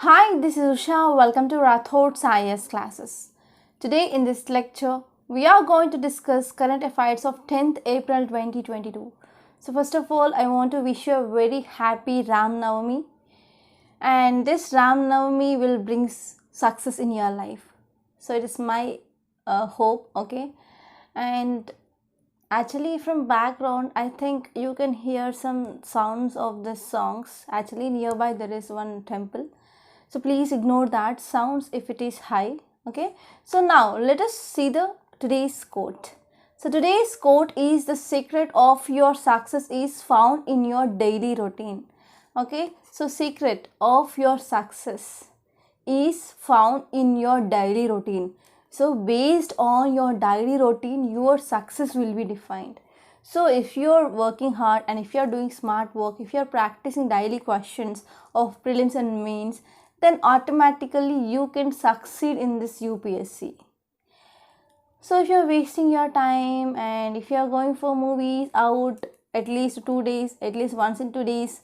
Hi, this is Usha. Welcome to Rathod's IS classes. Today in this lecture, we are going to discuss current affairs of 10th April 2022. So first of all, I want to wish you a very happy Ram Navami. And this Ram Navami will bring success in your life. So it is my hope, okay? And actually from background, I think you can hear some sounds of the songs. Actually nearby there is one temple. So please ignore that sounds if it is high. Okay. So now let us see the today's quote. So today's quote is, the secret of your success is found in your daily routine. Okay. So secret of your success is found in your daily routine. So based on your daily routine, your success will be defined. So if you're working hard and if you're doing smart work, if you're practicing daily questions of prelims and mains, then automatically you can succeed in this UPSC. So if you're wasting your time and if you're going for movies out at least 2 days, at least once in 2 days,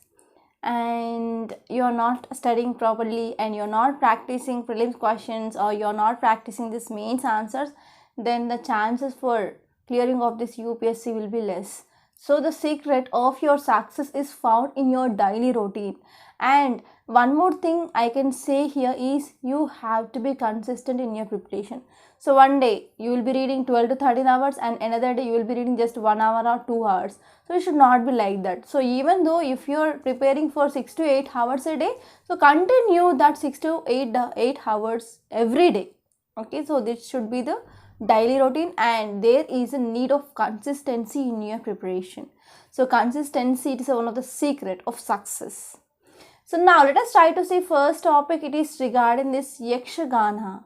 and you're not studying properly and you're not practicing prelims questions or you're not practicing this mains answers, then the chances for clearing of this UPSC will be less. So the secret of your success is found in your daily routine. And one more thing I can say here is, you have to be consistent in your preparation. So one day you will be reading 12 to 13 hours and another day you will be reading just 1 hour or 2 hours. So it should not be like that. So even though if you are preparing for 6 to 8 hours a day, so continue that 6 to 8 hours every day. Okay, so this should be the daily routine, and there is a need of consistency in your preparation. So consistency is one of the secret of success. So now let us try to see first topic. It is regarding this Yakshigana.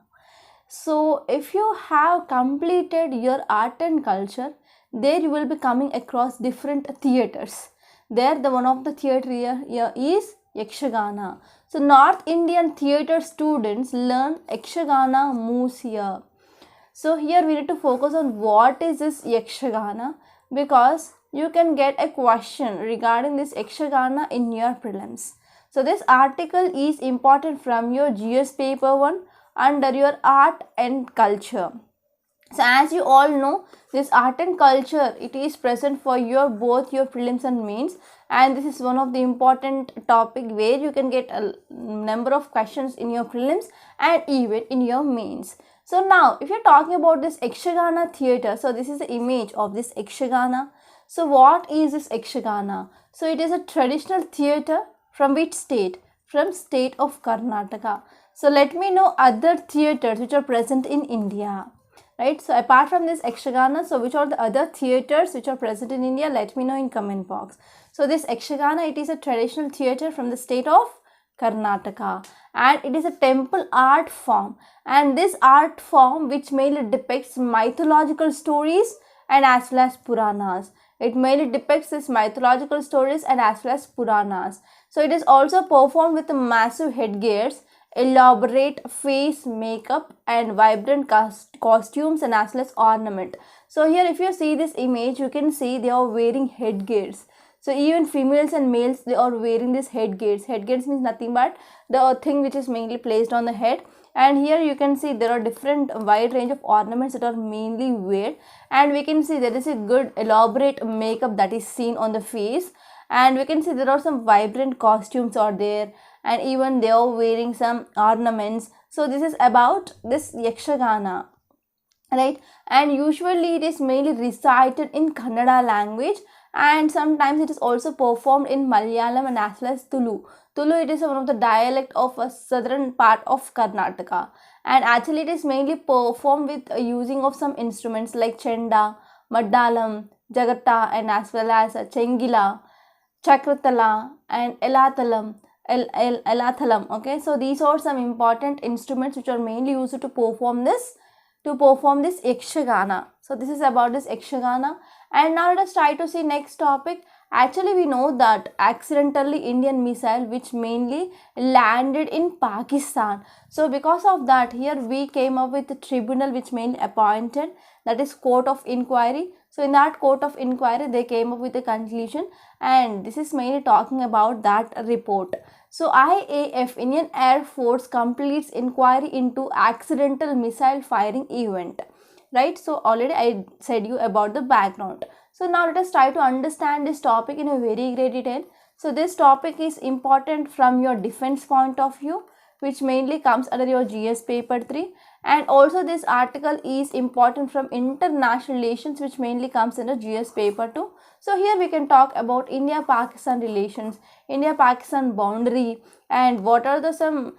So if you have completed your art and culture, there you will be coming across different theaters. There the one of the theater here is Yakshigana. So North Indian theater students learn Yakshigana moves here. So here we need to focus on what is this Yakshigana, because you can get a question regarding this Yakshigana in your prelims. So this article is important from your GS paper 1 under your art and culture. So as you all know, this art and culture, it is present for your both your prelims and mains, and this is one of the important topic where you can get a number of questions in your prelims and even in your mains. So now if you're talking about this Yakshigana theatre, so this is the image of this Yakshigana. So what is this Yakshigana? So it is a traditional theatre from which state? From state of Karnataka. So let me know other theatres which are present in India. Right, so apart from this Yakshigana, so which are the other theatres which are present in India? Let me know in comment box. So this Yakshigana, it is a traditional theatre from the state of Karnataka, and it is a temple art form, and this art form which mainly depicts mythological stories and as well as Puranas. It mainly depicts these mythological stories and as well as Puranas. So it is also performed with massive headgears, elaborate face makeup and vibrant costumes and as well as ornament. So here if you see this image, you can see they are wearing headgears. So even females and males, they are wearing this headgears. Headgears means nothing but the thing which is mainly placed on the head. And here you can see there are different wide range of ornaments that are mainly wear, and we can see there is a good elaborate makeup that is seen on the face, and we can see there are some vibrant costumes are there, and even they are wearing some ornaments. So this is about this Yakshigana, right? And usually it is mainly recited in Kannada language, and sometimes it is also performed in Malayalam and as well as Tulu. Tulu, it is one of the dialect of a southern part of Karnataka, and actually it is mainly performed with using of some instruments like chenda, maddalam, jagatta and as well as chengila, chakratala and elathalam. Okay, so these are some important instruments which are mainly used to perform this Yakshigana. So this is about this Yakshigana. And now let us try to see next topic. Actually we know that accidentally Indian missile which mainly landed in Pakistan. So because of that, here we came up with the tribunal which mainly appointed, that is court of inquiry. So in that court of inquiry, they came up with a conclusion, and this is mainly talking about that report. So IAF, Indian Air Force, completes inquiry into accidental missile firing event. Right, so already I said you about the background. So now let us try to understand this topic in a very great detail. So this topic is important from your defense point of view, which mainly comes under your GS paper 3, and also this article is important from international relations, which mainly comes under GS paper 2. So here we can talk about India-Pakistan relations, India-Pakistan boundary, and what are the some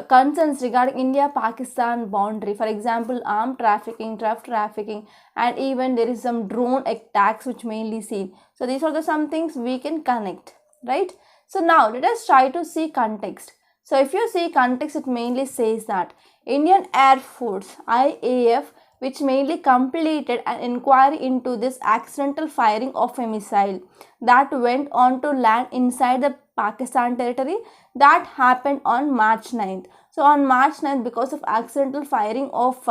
concerns regarding India-Pakistan boundary. For example, armed trafficking, drug trafficking, and even there is some drone attacks which mainly seen. So these are the some things we can connect, right? So now let us try to see context. So if you see context, it mainly says that Indian Air Force, IAF, which mainly completed an inquiry into this accidental firing of a missile that went on to land inside the Pakistan territory. That happened on March 9th. So on March 9th, because of accidental firing of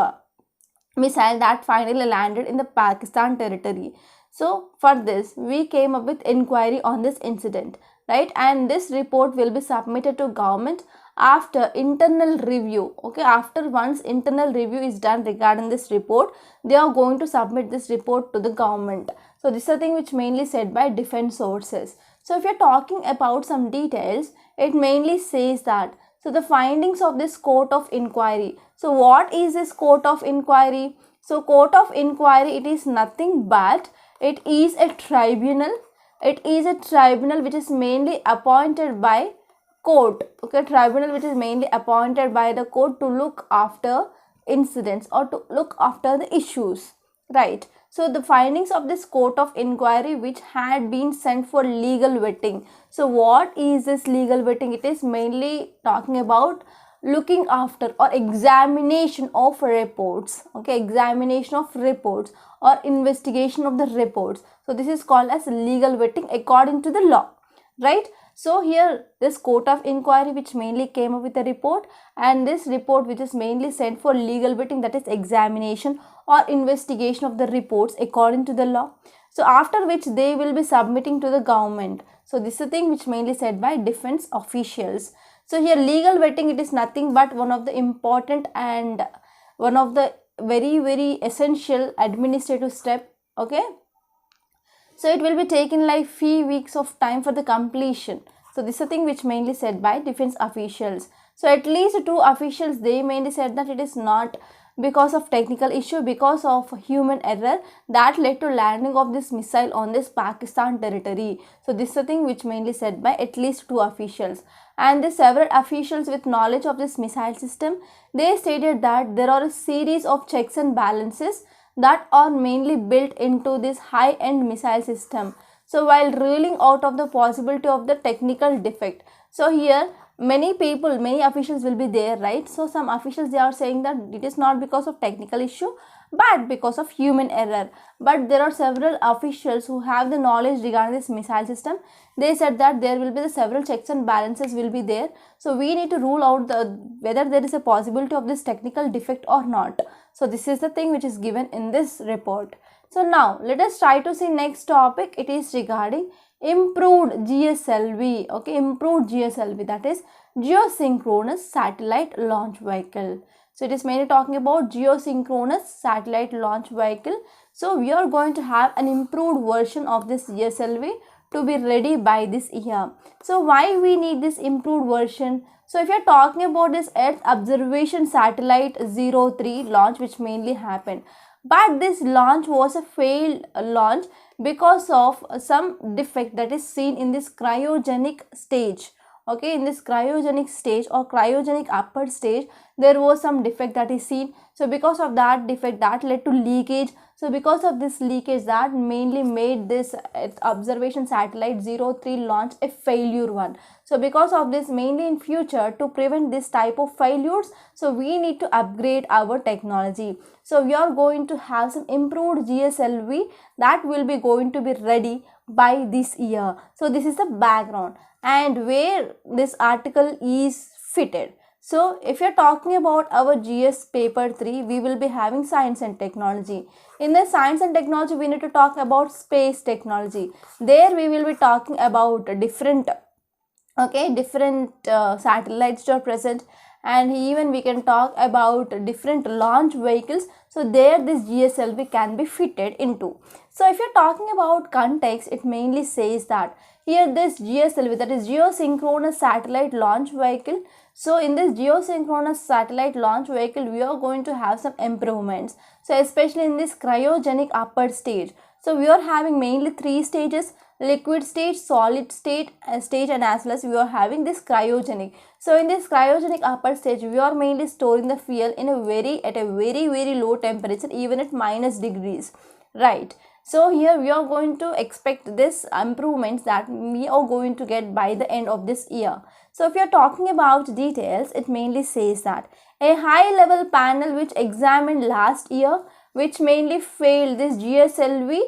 missile that finally landed in the Pakistan territory. So for this, we came up with inquiry on this incident, right? And this report will be submitted to government after internal review. Okay, after once internal review is done regarding this report, they are going to submit this report to the government. So this is a thing which mainly said by defense sources. So if you're talking about some details, it mainly says that, so the findings of this court of inquiry. So what is this court of inquiry? So court of inquiry, it is nothing but it is a tribunal. It is a tribunal which is mainly appointed by court. Okay, tribunal which is mainly appointed by the court to look after incidents or to look after the issues, right? So the findings of this court of inquiry which had been sent for legal vetting. So what is this legal vetting? It is mainly talking about looking after or examination of reports. Okay, examination of reports or investigation of the reports. So this is called as legal vetting according to the law, right? So here this court of inquiry which mainly came up with a report, and this report which is mainly sent for legal vetting, that is examination or investigation of the reports according to the law. So after which they will be submitting to the government. So this is the thing which mainly said by defense officials. So here legal vetting, it is nothing but one of the important and one of the very essential administrative step. Okay, so it will be taken like few weeks of time for the completion. So this is a thing which mainly said by defense officials. So at least two officials, they mainly said that it is not because of technical issue, because of human error that led to landing of this missile on this Pakistan territory. So this is a thing which mainly said by at least two officials. And the several officials with knowledge of this missile system, they stated that there are a series of checks and balances that are mainly built into this high-end missile system. So while ruling out of the possibility of the technical defect, so here many people, many officials will be there, right? So some officials, they are saying that it is not because of technical issue but because of human error. But there are several officials who have the knowledge regarding this missile system. They said that there will be the several checks and balances will be there. So we need to rule out whether there is a possibility of this technical defect or not. So this is the thing which is given in this report. So now let us try to see next topic. It is regarding improved GSLV. Okay, improved GSLV, that is geosynchronous satellite launch vehicle. So it is mainly talking about geosynchronous satellite launch vehicle. So we are going to have an improved version of this GSLV to be ready by this year. So why we need this improved version? So if you are talking about this Earth observation satellite 03 launch which mainly happened, but this launch was a failed launch because of some defect that is seen in this cryogenic stage. Okay, in this cryogenic stage or cryogenic upper stage, there was some defect that is seen. So because of that defect, that led to leakage. So because of this leakage, that mainly made this observation satellite 03 launch a failure one. So because of this, mainly in future, to prevent this type of failures, so we need to upgrade our technology. So we are going to have some improved GSLV that will be going to be ready by this year. So this is the background and where this article is fitted. So if you're talking about our GS paper 3, we will be having science and technology. In the science and technology, we need to talk about space technology. There we will be talking about different satellites that are present, and even we can talk about different launch vehicles. So there this GSLV can be fitted into. So if you're talking about context, it mainly says that here this GSLV, that is geosynchronous satellite launch vehicle. So in this geosynchronous satellite launch vehicle, we are going to have some improvements. So especially in this cryogenic upper stage. So we are having mainly 3 stages: liquid stage, solid state, and as well as we are having this cryogenic. So in this cryogenic upper stage, we are mainly storing the fuel in at a very low temperature, even at -degrees, right? So here we are going to expect this improvements that we are going to get by the end of this year. So if you are talking about details, it mainly says that a high level panel which examined last year, which mainly failed this GSLV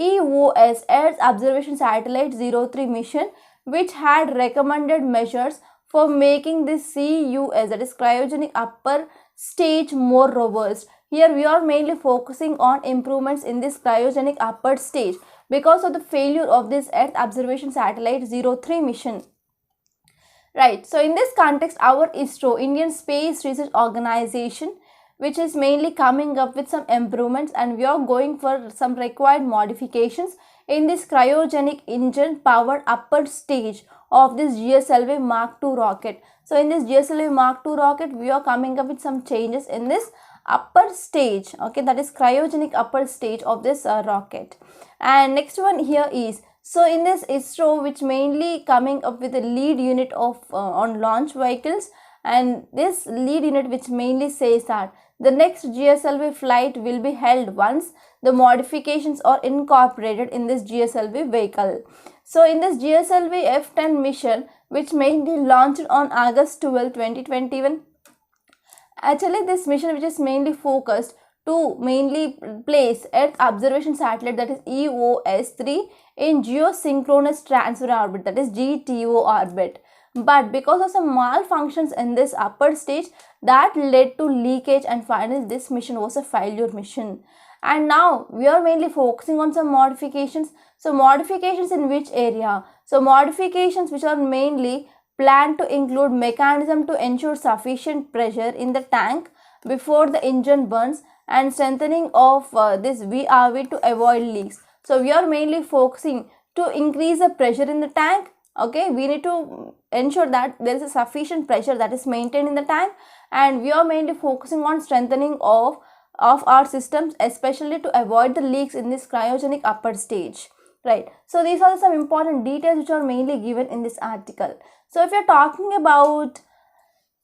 EOS Earth Observation Satellite 03 mission, which had recommended measures for making this CUS, that is cryogenic upper stage, more robust. Here we are mainly focusing on improvements in this cryogenic upper stage because of the failure of this Earth Observation Satellite 03 mission. Right, so in this context, our ISRO, Indian Space Research Organization, which is mainly coming up with some improvements, and we are going for some required modifications in this cryogenic engine powered upper stage of this GSLV Mark II rocket. So in this GSLV Mark II rocket, we are coming up with some changes in this upper stage, okay, that is cryogenic upper stage of this rocket. And next one here is, so in this ISRO, which mainly coming up with a lead unit of on launch vehicles, and this lead unit which mainly says that the next GSLV flight will be held once the modifications are incorporated in this GSLV vehicle. So in this GSLV F10 mission, which mainly launched on August 12, 2021, actually this mission which is mainly focused to mainly place Earth Observation Satellite, that is EOS-3, in geosynchronous transfer orbit, that is GTO orbit. But because of some malfunctions in this upper stage, that led to leakage, and finally this mission was a failure mission. And now we are mainly focusing on some modifications. So modifications in which area? So modifications which are mainly planned to include mechanism to ensure sufficient pressure in the tank before the engine burns, and strengthening of this VRV to avoid leaks. So we are mainly focusing to increase the pressure in the tank. Okay, we need to ensure that there is a sufficient pressure that is maintained in the tank, and we are mainly focusing on strengthening of our systems, especially to avoid the leaks in this cryogenic upper stage, right? So these are some important details which are mainly given in this article. So if you're talking about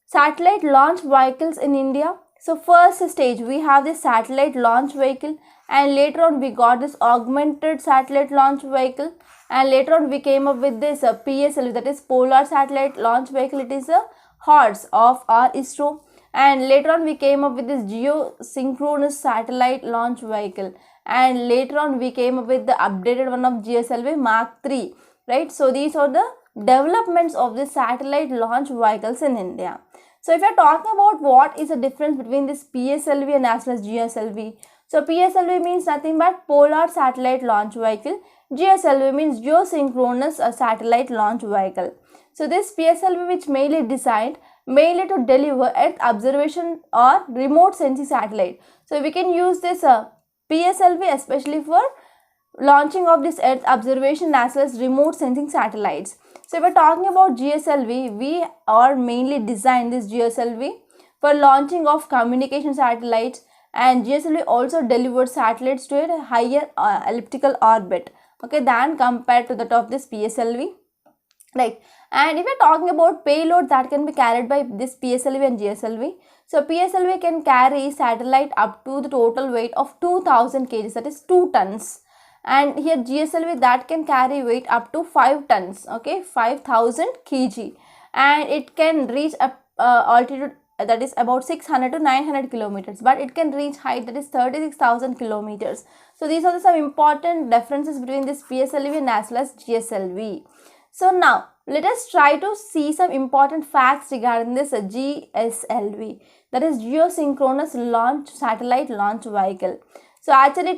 satellite launch vehicles in India, so first stage we have this satellite launch vehicle, and later on we got this augmented satellite launch vehicle, and later on we came up with this PSLV, that is Polar Satellite Launch Vehicle. It is a HOTS of our ISRO. And later on we came up with this geosynchronous satellite launch vehicle, and later on we came up with the updated one of GSLV Mark III, right? So these are the developments of the satellite launch vehicles in India. So if you are talking about what is the difference between this PSLV and as well as GSLV, so PSLV means nothing but Polar Satellite Launch Vehicle. GSLV means Geosynchronous Satellite Launch Vehicle. So this PSLV, which mainly designed mainly to deliver Earth observation or remote sensing satellite. So we can use this PSLV especially for launching of this Earth observation as well as remote sensing satellites. So if we are talking about GSLV, we are mainly designed this GSLV for launching of communication satellites, and GSLV also delivers satellites to a higher elliptical orbit, okay, than compared to that of this PSLV. Right, and if we are talking about payload that can be carried by this PSLV and GSLV, so PSLV can carry satellite up to the total weight of 2000 kg, that is 2 tons. And here GSLV that can carry weight up to 5 tons, okay, 5000 kg, and it can reach a altitude that is about 600 to 900 kilometers, but it can reach height that is 36,000 kilometers. So these are some important differences between this PSLV and as well as GSLV. So now let us try to see some important facts regarding this GSLV, that is Geosynchronous Launch Satellite Launch Vehicle. So actually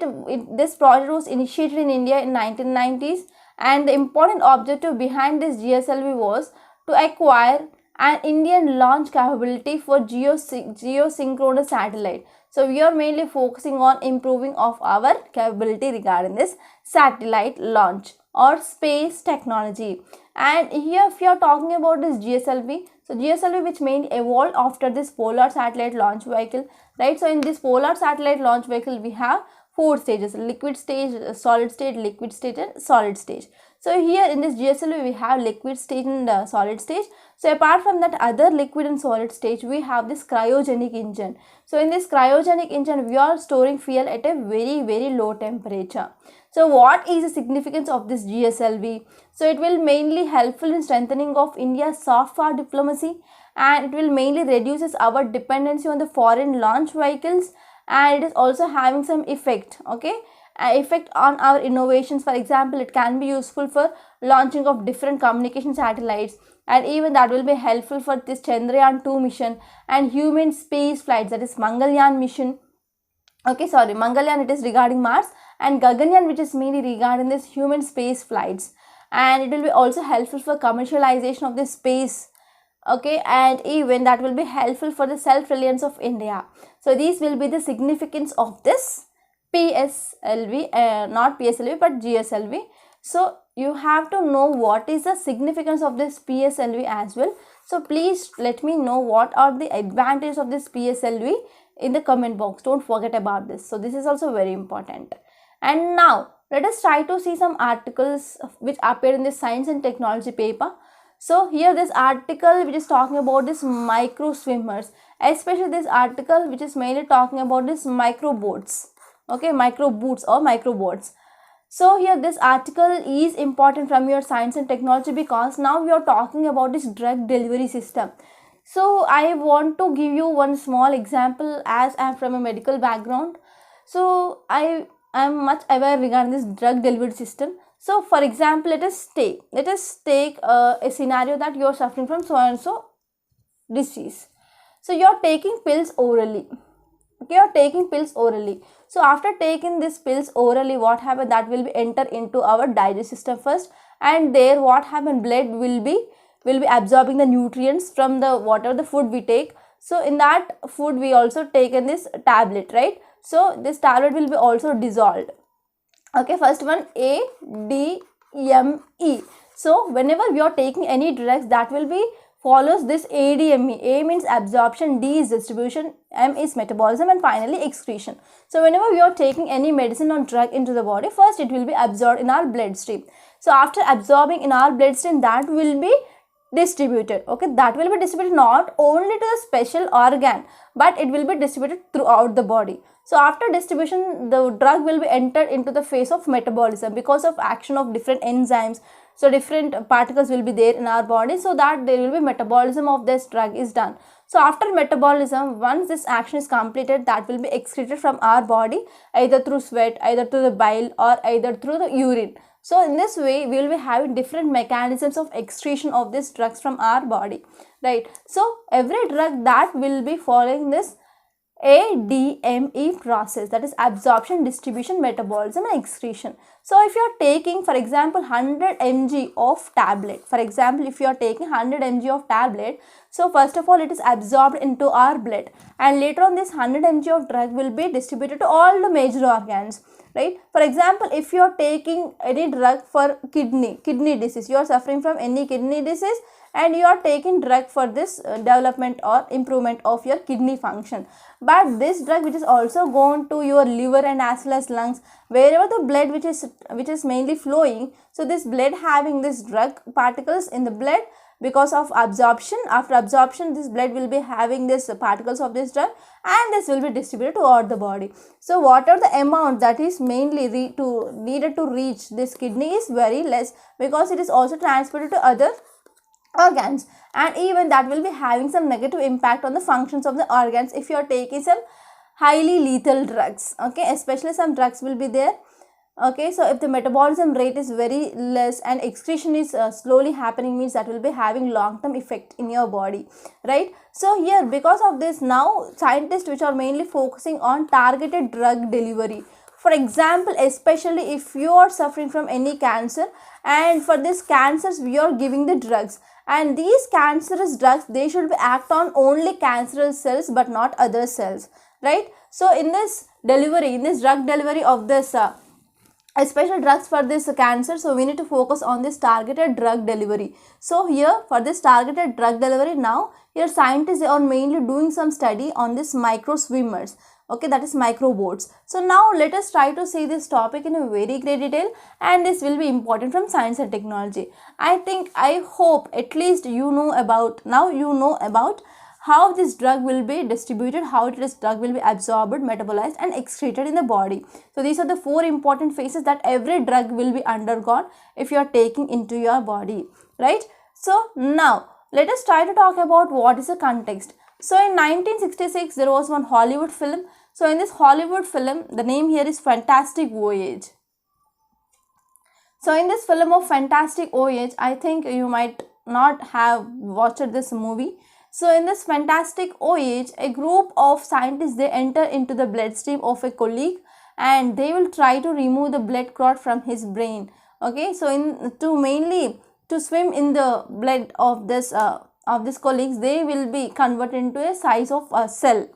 this project was initiated in India in 1990s, and the important objective behind this GSLV was to acquire an Indian launch capability for geosynchronous satellite. So we are mainly focusing on improving of our capability regarding this satellite launch or space technology. And here if you are talking about this GSLV, so GSLV which mainly evolved after this Polar Satellite Launch Vehicle, right? So in this Polar Satellite Launch Vehicle we have 4 stages: liquid stage, solid stage, liquid stage and solid stage. So here in this GSLV we have liquid stage and solid stage. So apart from that other liquid and solid stage, we have this cryogenic engine. So in this cryogenic engine we are storing fuel at a very low temperature. So what is the significance of this GSLV? So it will mainly helpful in strengthening of India's soft power diplomacy, and it will mainly reduces our dependency on the foreign launch vehicles, and it is also having some effect, okay, effect on our innovations. For example, it can be useful for launching of different communication satellites, and even that will be helpful for this Chandrayaan 2 mission and human space flights, that is Mangalyaan mission. Okay, sorry, Mangalyaan it is regarding Mars, and Gaganyaan which is mainly regarding this human space flights, and it will be also helpful for commercialization of this space. Okay, and even that will be helpful for the self-reliance of India. So these will be the significance of this PSLV, not PSLV but GSLV. So you have to know what is the significance of this PSLV as well. So please let me know what are the advantages of this PSLV in the comment box. Don't forget about this. So this is also very important. And now let us try to see some articles which appear in the Science and Technology paper. So here this article which is talking about this micro swimmers, especially this article which is mainly talking about this micro boats, okay, micro boots or micro boats. So here this article is important from your Science and Technology because now we are talking about this drug delivery system. So I want to give you one small example as I am from a medical background. So I am much aware regarding this drug delivery system. So for example, let us take a scenario that you are suffering from so and so disease. So you are taking pills orally. Okay, you are taking pills orally. So after taking these pills orally, what happens? That will be enter into our digestive system first, and there what happen? Blood will be absorbing the nutrients from the whatever the food we take. So in that food we also taken this tablet, right? So this tablet will be also dissolved. Okay, first one ADME. So whenever we are taking any drugs, that will be follows this ADME. A means absorption, D is distribution, M is metabolism, and finally excretion. So whenever we are taking any medicine or drug into the body, first it will be absorbed in our bloodstream. So after absorbing in our bloodstream, that will be distributed. Okay, that will be distributed not only to the special organ, but it will be distributed throughout the body. So after distribution, the drug will be entered into the phase of metabolism because of action of different enzymes. So different particles will be there in our body, so that there will be metabolism of this drug is done. So after metabolism, once this action is completed, that will be excreted from our body either through sweat, either through the bile, or either through the urine. So in this way, we will be having different mechanisms of excretion of these drugs from our body, right? So every drug that will be following this ADME process, that is absorption, distribution, metabolism and excretion. So if you are taking, for example, 100 mg of tablet, for example, if you are taking 100 mg of tablet, so first of all it is absorbed into our blood, and later on this 100 mg of drug will be distributed to all the major organs, right? For example, if you are taking any drug for kidney disease, you are suffering from any kidney disease, and you are taking drug for this development or improvement of your kidney function, but this drug which is also gone to your liver and as well as lungs, wherever the blood which is mainly flowing. So this blood having this drug particles in the blood because of absorption. After absorption, this blood will be having this particles of this drug, and this will be distributed throughout the body. So whatever the amount that is mainly needed to reach this kidney is very less, because it is also transported to other organs, and even that will be having some negative impact on the functions of the organs if you are taking some highly lethal drugs. Okay, especially some drugs will be there Okay, so if the metabolism rate is very less and excretion is slowly happening, means that will be having long term effect in your body, right? So here, because of this, now scientists which are mainly focusing on targeted drug delivery. For example, especially if you are suffering from any cancer, and for this cancers we are giving the drugs, and these cancerous drugs, they should be act on only cancerous cells but not other cells, right? So in this delivery, in this drug delivery of this special drugs for this cancer, so we need to focus on this targeted drug delivery. So here, for this targeted drug delivery, now here scientists are mainly doing some study on this micro swimmers, okay, that is microboats. So now let us try to see this topic in a very great detail, and this will be important from science and technology. I hope at least you know about, now you know about how this drug will be distributed, how this drug will be absorbed, metabolized and excreted in the body. So these are the 4 important phases that every drug will be undergone if you are taking into your body, right? So now let us try to talk about what is the context. So in 1966 there was one Hollywood film. So in this Hollywood film, the name here is Fantastic Voyage. So in this film of Fantastic Voyage, I think you might not have watched this movie. So in this Fantastic Voyage, a group of scientists, they enter into the bloodstream of a colleague and they will try to remove the blood clot from his brain. Okay, so mainly to swim in the blood of this colleagues, they will be converted into a size of a cell,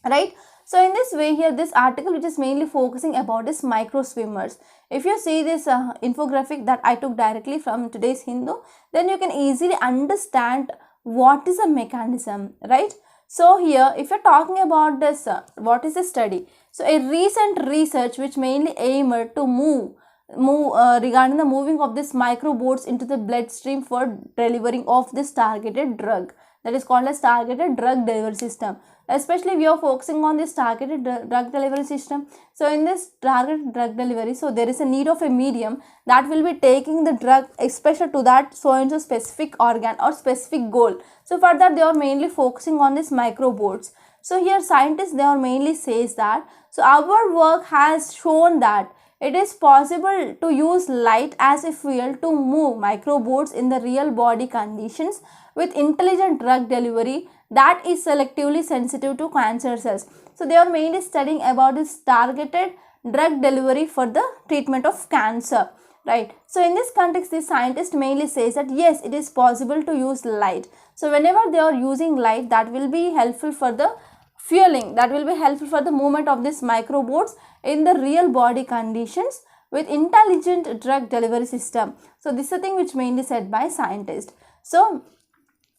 right? So in this way here, this article which is mainly focusing about this micro swimmers. If you see this infographic that I took directly from today's Hindu, then you can easily understand what is the mechanism, right? So here, if you're talking about this, what is the study? So a recent research which mainly aimed to move regarding the moving of this microboats into the bloodstream for delivering of this targeted drug, that is called as targeted drug delivery system. Especially we are focusing on this targeted drug delivery system. So in this targeted drug delivery, so there is a need of a medium that will be taking the drug especially to that so and so specific organ or specific goal. So for that they are mainly focusing on this microboats. So here scientists, they are mainly says that, so our work has shown that it is possible to use light as a fuel to move microboats in the real body conditions with intelligent drug delivery that is selectively sensitive to cancer cells. So they are mainly studying about this targeted drug delivery for the treatment of cancer, right? So in this context, the scientist mainly says that yes, it is possible to use light. So whenever they are using light, that will be helpful for the fueling, that will be helpful for the movement of these microboats in the real body conditions with intelligent drug delivery system. So this is the thing which mainly said by scientists. So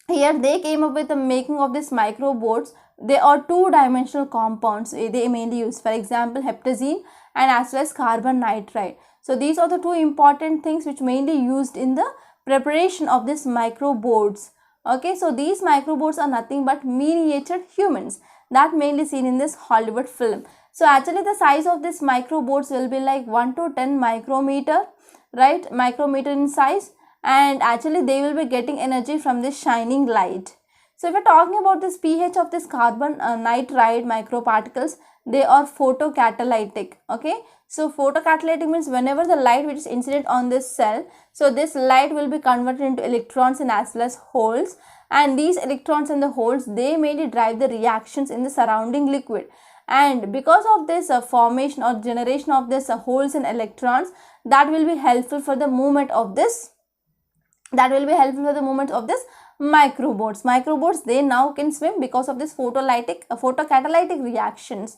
here they came up with the making of this microboats. They are 2-dimensional compounds they mainly use, for example heptazine and as well as carbon nitride. So these are the 2 important things which mainly used in the preparation of this microboats. Okay, so these microboats are nothing but miniature humans that mainly seen in this Hollywood film. So actually the size of this microboats will be like 1 to 10 micrometer, right? Micrometer in size, and actually they will be getting energy from this shining light. So if we're talking about this pH of this carbon nitride microparticles, they are photocatalytic. Okay, so photocatalytic means whenever the light which is incident on this cell, so this light will be converted into electrons and as well as holes, and these electrons and the holes, they mainly drive the reactions in the surrounding liquid. And because of this formation or generation of this holes and electrons, that will be helpful for the movement of this microboats. Microboats, they now can swim because of this photocatalytic reactions.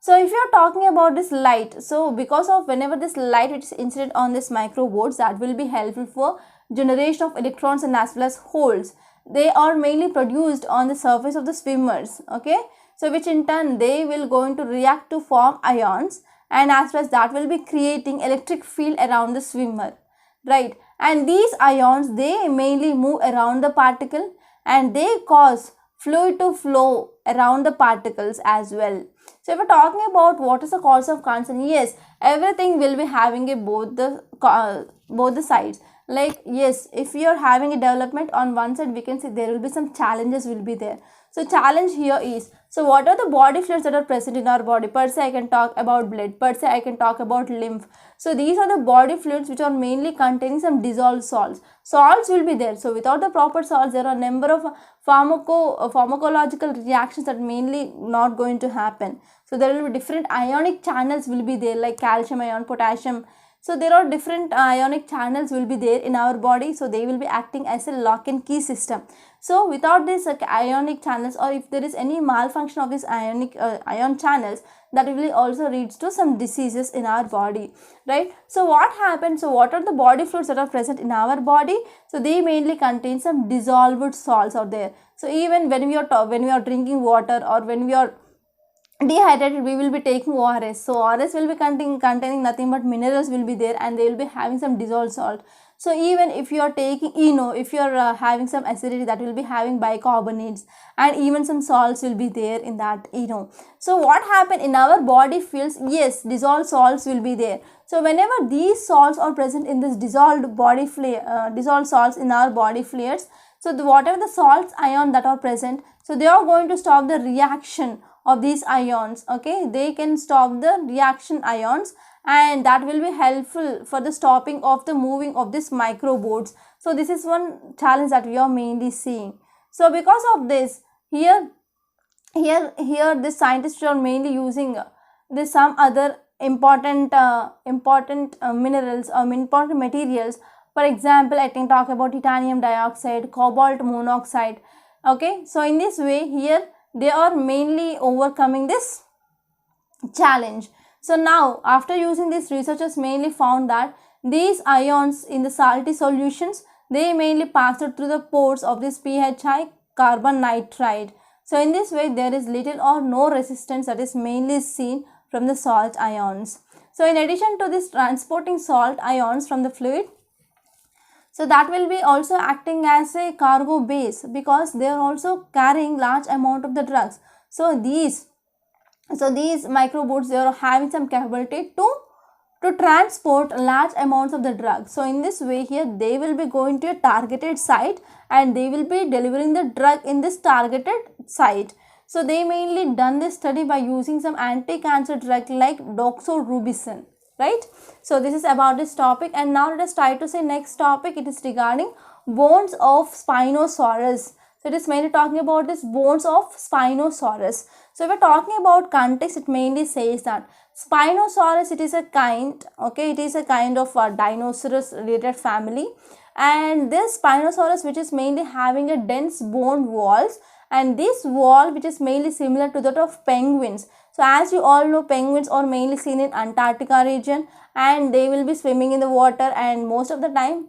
So if you are talking about this light, so because of whenever this light which is incident on this microboats, that will be helpful for generation of electrons and as well as holes. They are mainly produced on the surface of the swimmers. Okay, so which in turn they will going to react to form ions, and as well as that will be creating electric field around the swimmer, right? And these ions, they mainly move around the particle and they cause fluid to flow around the particles as well. So if we're talking about what is the cause of concern, yes, everything will be having a both the sides. Like yes, if you're having a development on one side, we can say there will be some challenges will be there. So challenge here is, so what are the body fluids that are present in our body? Per se I can talk about blood, per se I can talk about lymph. So these are the body fluids which are mainly containing some dissolved salts. Salts will be there. So without the proper salts, there are a number of pharmacological reactions that mainly not going to happen. So there will be different ionic channels will be there, like calcium ion, potassium. So there are different ionic channels will be there in our body. So they will be acting as a lock and key system. So without these ionic channels, or if there is any malfunction of these ion channels, that will also leads to some diseases in our body, right? So what happens? So what are the body fluids that are present in our body? So they mainly contain some dissolved salts out there. So even when we are drinking water, or when we are dehydrated, we will be taking ORS. So ORS will be containing nothing but minerals will be there, and they will be having some dissolved salt. So even if you are taking ENO, if you are having some acidity, that will be having bicarbonates, and even some salts will be there in that ENO. So what happen in our body fields? Yes, dissolved salts will be there. So whenever these salts are present in this dissolved salts in our body fluids, so whatever the salts ion that are present, so they are going to stop the reaction of these ions. Okay, they can stop the reaction ions, and that will be helpful for the stopping of the moving of these microboats. So this is one challenge that we are mainly seeing. So because of this, here the scientists are mainly using this some other important minerals or important materials. For example, I can talk about titanium dioxide, cobalt monoxide. Okay, so in this way, here they are mainly overcoming this challenge. So now, after using this, researchers mainly found that these ions in the salty solutions, they mainly pass through the pores of this pH carbon nitride. So in this way, there is little or no resistance that is mainly seen from the salt ions. So in addition to this transporting salt ions from the fluid, so that will be also acting as a cargo base, because they are also carrying large amount of the drugs. So these microboats, they are having some capability to transport large amounts of the drug. So in this way, here they will be going to a targeted site, and they will be delivering the drug in this targeted site. So they mainly done this study by using some anti-cancer drug like doxorubicin, right? So this is about this topic, and now let us try to say next topic. It is regarding bones of Spinosaurus. So it is mainly talking about this bones of Spinosaurus. So if we're talking about context, it mainly says that Spinosaurus, it is a kind, okay, it is a kind of a dinosaurs related family, and this Spinosaurus, which is mainly having a dense bone walls, and this wall which is mainly similar to that of penguins. So as you all know, penguins are mainly seen in Antarctica region, and they will be swimming in the water, and most of the time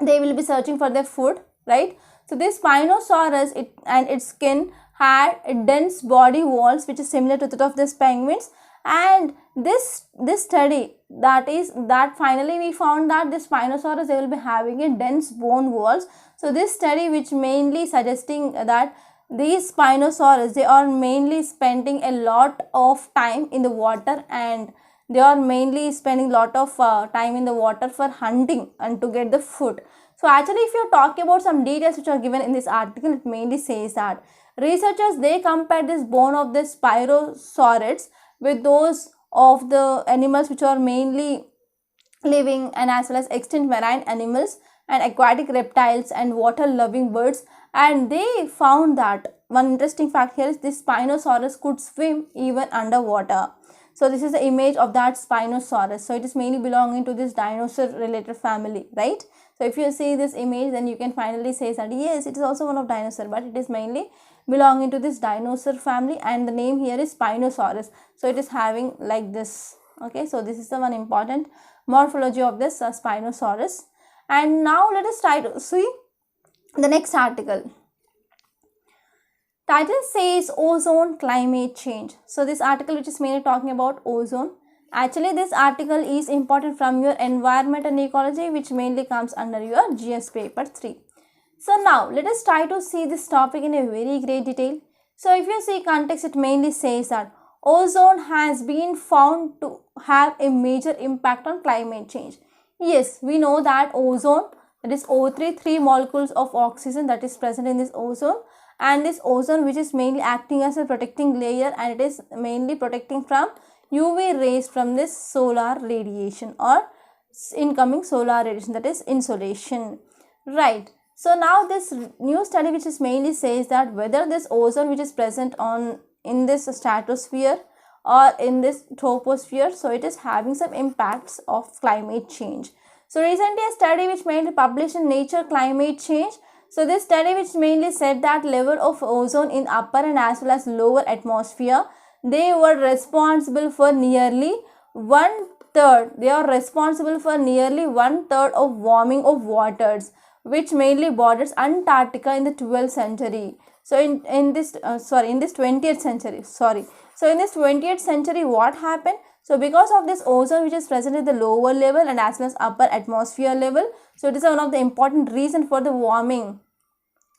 they will be searching for their food, right? So this Spinosaurus, and its skin had a dense body walls which is similar to that of this penguins, and this study, that finally we found that this Spinosaurus, they will be having a dense bone walls. So this study which mainly suggesting that these Spinosaurus, they are mainly spending a lot of time in the water, and they are mainly spending lot of time in the water for hunting and to get the food. So actually, if you talk about some details which are given in this article, it mainly says that researchers, they compared this bone of the Spinosaurus with those of the animals which are mainly living, and as well as extinct marine animals and aquatic reptiles and water loving birds, and they found that one interesting fact here is this Spinosaurus could swim even underwater. So this is the image of that Spinosaurus. So it is mainly belonging to this dinosaur related family, right? So if you see this image, then you can finally say that yes, it is also one of dinosaur, but it is mainly belonging to this dinosaur family, and the name here is Spinosaurus. So it is having like this. Okay, so this is the one important morphology of this Spinosaurus. And now let us try to see the next article. Title says ozone climate change. So this article which is mainly talking about ozone. Actually, this article is important from your environment and ecology, which mainly comes under your GS paper 3. So now let us try to see this topic in a very great detail. So if you see context, it mainly says that ozone has been found to have a major impact on climate change. Yes, we know that ozone, that is O3, 3 molecules of oxygen that is present in this ozone, and this ozone which is mainly acting as a protecting layer, and it is mainly protecting from UV rays from this solar radiation or incoming solar radiation, that is insolation, right. So now this new study which is mainly says that whether this ozone which is present on in this stratosphere or in this troposphere, so it is having some impacts of climate change. So recently a study which mainly published in Nature Climate Change, so this study which mainly said that level of ozone in upper and as well as lower atmosphere, they were responsible for nearly they are responsible for nearly one-third of warming of waters, which mainly borders Antarctica in the 12th century. So in this 20th century, sorry. So in this 20th century, what happened? So because of this ozone which is present at the lower level and as well as upper atmosphere level, so it is one of the important reason for the warming.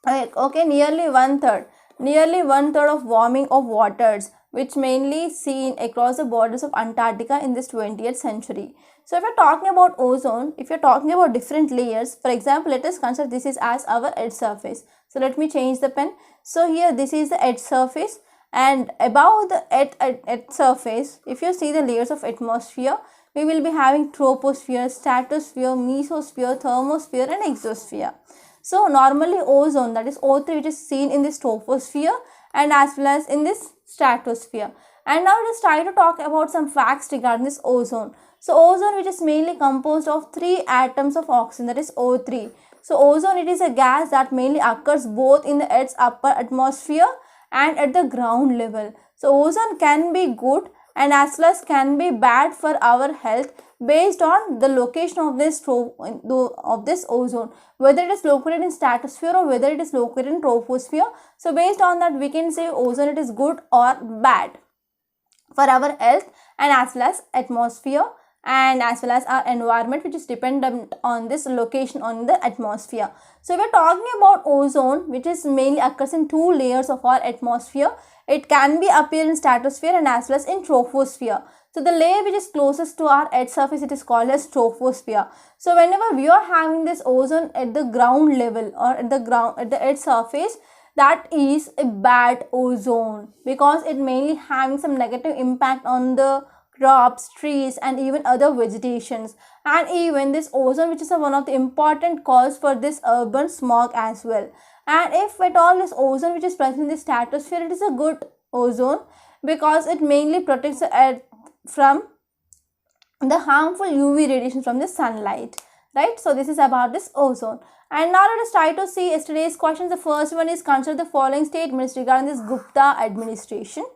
Okay, nearly one third of warming of waters, which mainly seen across the borders of Antarctica in this 20th century. So if you're talking about ozone, if you're talking about different layers, for example, let us consider this is as our edge surface. So let me change the pen. So here this is the edge surface, and above the edge surface, if you see the layers of atmosphere, we will be having troposphere, stratosphere, mesosphere, thermosphere and exosphere. So normally ozone, that is O3, which is seen in this troposphere and as well as in this stratosphere. And now let us try to talk about some facts regarding this ozone. So ozone which is mainly composed of 3 atoms of oxygen, that is O3. So ozone, it is a gas that mainly occurs both in the Earth's upper atmosphere and at the ground level. So ozone can be good and as well as can be bad for our health based on the location of this ozone, whether it is located in stratosphere or whether it is located in troposphere. So based on that, we can say ozone, it is good or bad for our health and as well as atmosphere and as well as our environment, which is dependent on this location on the atmosphere. So we are talking about ozone, which is mainly occurs in 2 layers of our atmosphere. It can be appear in stratosphere and as well as in troposphere. So the layer which is closest to our earth surface, it is called as troposphere. So whenever we are having this ozone at the ground level or at the earth surface, that is a bad ozone because it mainly having some negative impact on the crops, trees and even other vegetations, and even this ozone which is one of the important cause for this urban smog as well. And if at all this ozone which is present in the stratosphere, it is a good ozone because it mainly protects the earth from the harmful UV radiation from the sunlight, right? So this is about this ozone. And now let us try to see yesterday's questions. The first one is, consider the following statements regarding this Gupta administration.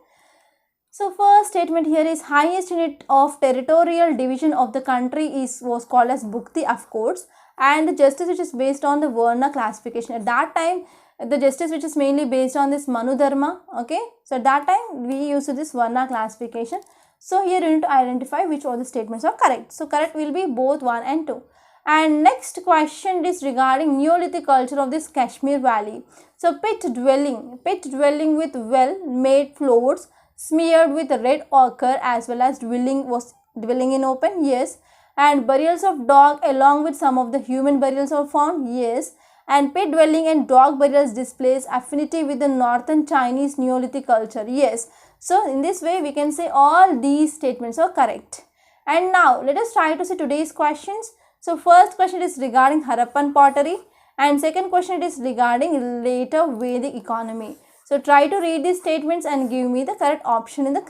So first statement here is, highest unit of territorial division of the country was called as Bhukti, of course, and the justice which is based on the Varna classification. At that time, the justice which is mainly based on this Manu Dharma, okay. So at that time, we used this Varna classification. So here you need to identify which all the statements are correct. So correct will be both 1 and 2. And next question is regarding Neolithic culture of this Kashmir Valley. So pit dwelling with well-made floors smeared with red ochre as well as dwelling in open, yes. And burials of dog along with some of the human burials are found, yes. And pit dwelling and dog burials displays affinity with the northern Chinese Neolithic culture, yes. So in this way we can say all these statements are correct. And now let us try to see today's questions. So first question is regarding Harappan pottery and second question is regarding later Vedic economy. So try to read these statements and give me the correct option in the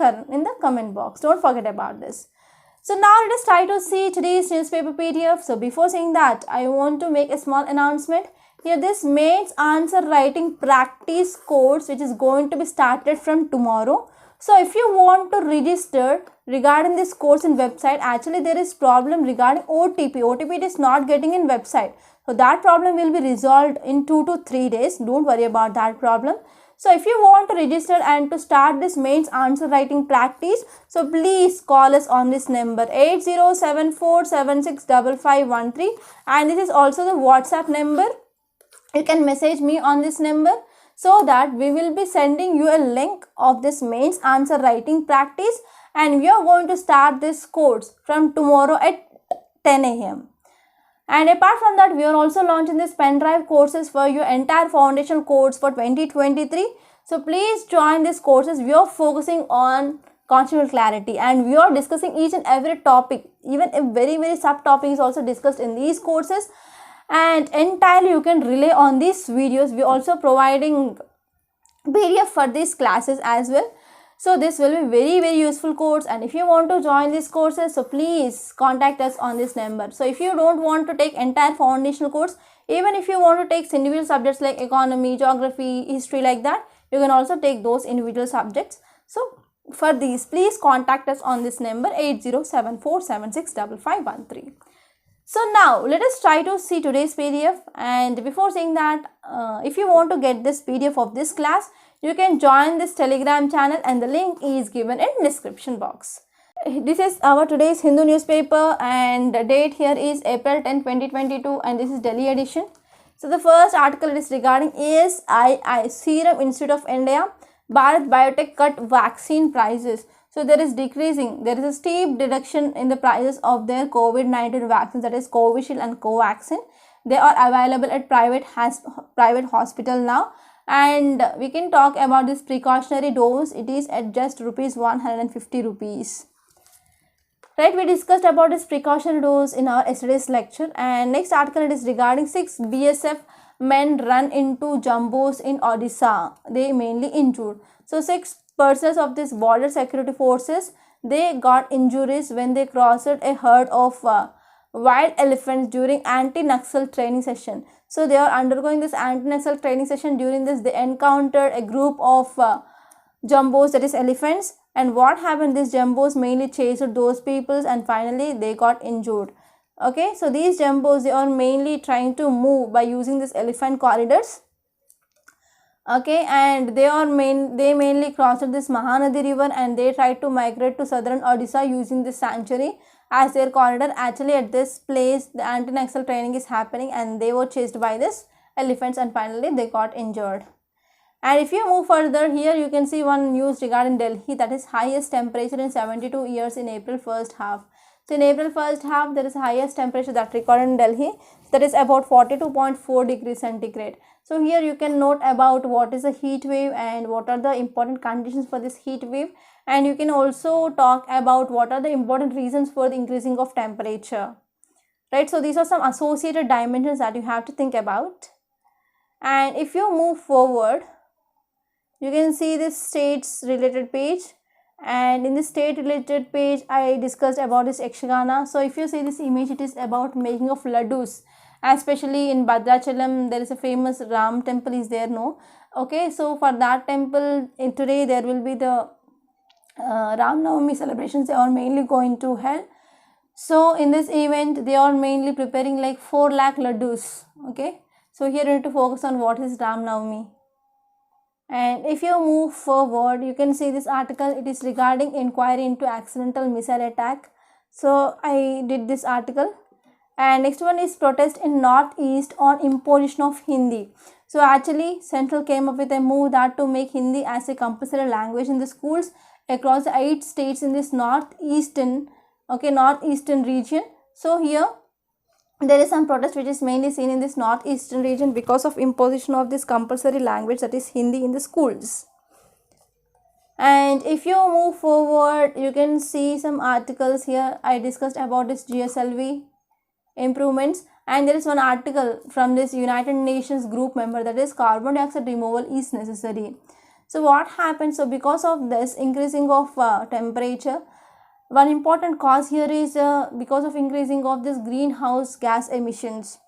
comment box. Don't forget about this. So now let us try to see today's newspaper PDF. So before saying that, I want to make a small announcement. Here this mains answer writing practice course which is going to be started from tomorrow. So if you want to register regarding this course in website, actually there is problem regarding OTP. OTP is not getting in website. So that problem will be resolved in 2 to 3 days. Don't worry about that problem. So if you want to register and to start this mains answer writing practice, so please call us on this number 8074765513, and this is also the WhatsApp number. You can message me on this number so that we will be sending you a link of this mains answer writing practice, and we are going to start this course from tomorrow at 10 a.m. And apart from that, we are also launching this pen drive courses for your entire foundation course for 2023. So please join these courses. We are focusing on conceptual clarity and we are discussing each and every topic. Even a very subtopic is also discussed in these courses. And entirely you can rely on these videos. We are also providing PDF for these classes as well. So this will be very useful course, and if you want to join these courses, so please contact us on this number. So if you don't want to take entire foundational course, even if you want to take individual subjects like economy, geography, history like that, you can also take those individual subjects. So for these, please contact us on this number 8074765513. So now let us try to see today's PDF, and before saying that, if you want to get this PDF of this class, you can join this Telegram channel and the link is given in description box. This is our today's Hindu newspaper and the date here is April 10, 2022 and this is Delhi edition. So the first article is regarding ASII, Serum Institute of India, Bharat Biotech cut vaccine prices. So there is decreasing, there is a steep reduction in the prices of their COVID-19 vaccines, that is Covishield and Covaxin. They are available at private hospital now. And we can talk about this precautionary dose. It is at just ₹150. Right, we discussed about this precautionary dose in our yesterday's lecture. And next article it is regarding 6 BSF men run into jumbos in Odisha. They mainly injured. So 6 persons of this border security forces, they got injuries when they crossed a herd of wild elephants during anti-Naxal training session. So they are undergoing this anti-Naxal training session. During this, they encountered a group of jumbos, that is elephants. And what happened? These jumbos mainly chased those people and finally they got injured. Okay, so these jumbos, they are mainly trying to move by using this elephant corridors. Okay, and they mainly crossed this Mahanadi river and they tried to migrate to southern Odisha using this sanctuary as their corridor. Actually at this place the anti-Naxal training is happening and they were chased by this elephants and finally they got injured. And if you move further, here you can see one news regarding Delhi, that is highest temperature in 72 years in April first half. So in April first half there is highest temperature that recorded in Delhi, that is about 42.4 degrees centigrade. So here you can note about what is a heat wave and what are the important conditions for this heat wave, and you can also talk about what are the important reasons for the increasing of temperature. Right, so these are some associated dimensions that you have to think about. And if you move forward, you can see this states related page, and in this state related page I discussed about this Yakshigana. So if you see this image, it is about making of laddus, especially in Bhadrachalam. There is a famous Ram temple is there, no? Okay, so for that temple today there will be the Ram Navami celebrations. They are mainly going to held. So in this event they are mainly preparing like 4 lakh laddus. Okay, so here you need to focus on what is Ram Navami. And if you move forward, you can see this article. It is regarding inquiry into accidental missile attack. So I did this article. And next one is protest in Northeast on imposition of Hindi. So actually Central came up with a move that to make Hindi as a compulsory language in the schools across the 8 states in this northeastern region. So here there is some protest which is mainly seen in this northeastern region because of imposition of this compulsory language, that is Hindi, in the schools. And if you move forward, you can see some articles here. I discussed about this GSLV improvements, and there is one article from this United Nations group member, that is carbon dioxide removal is necessary. So what happens? So because of this increasing of temperature, one important cause here is because of increasing of this greenhouse gas emissions.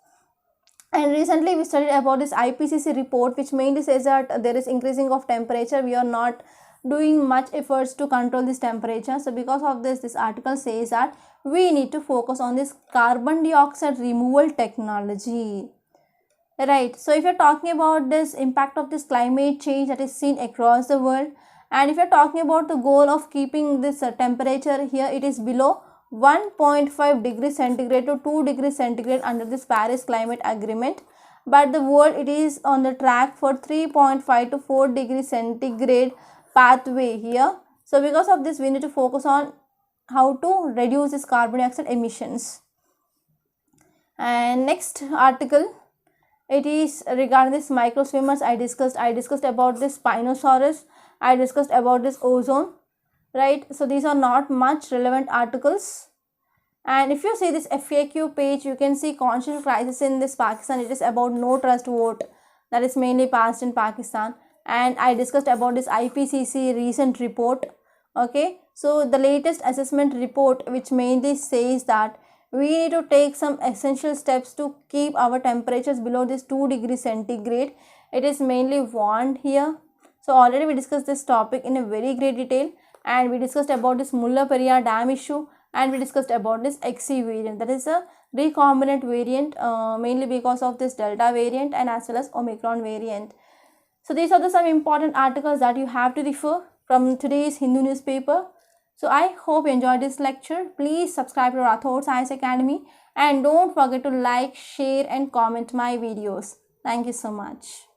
And recently we studied about this IPCC report, which mainly says that there is increasing of temperature. We are not doing much efforts to control this temperature. So because of this article says that we need to focus on this carbon dioxide removal technology. Right, so if you're talking about this impact of this climate change that is seen across the world, and if you're talking about the goal of keeping this temperature here, it is below 1.5 degrees centigrade to 2 degrees centigrade under this Paris Climate Agreement. But the world, it is on the track for 3.5 to 4 degrees centigrade pathway here. So because of this, we need to focus on how to reduce this carbon dioxide emissions. And next article, it is regarding this micro swimmers. I discussed about this Spinosaurus. I discussed about this ozone, right? So these are not much relevant articles. And if you see this FAQ page, you can see constitutional crisis in this Pakistan. It is about no trust vote that is mainly passed in Pakistan. And I discussed about this IPCC recent report. Okay, so the latest assessment report, which mainly says that we need to take some essential steps to keep our temperatures below this 2 degrees centigrade. It is mainly warned here. So already we discussed this topic in a very great detail, and we discussed about this Mulla Periyar Dam issue, and we discussed about this XC variant, that is a recombinant variant, mainly because of this Delta variant and as well as Omicron variant. So these are some important articles that you have to refer from today's Hindu newspaper. So I hope you enjoyed this lecture. Please subscribe to Rathod Science Academy and don't forget to like, share and comment my videos. Thank you so much.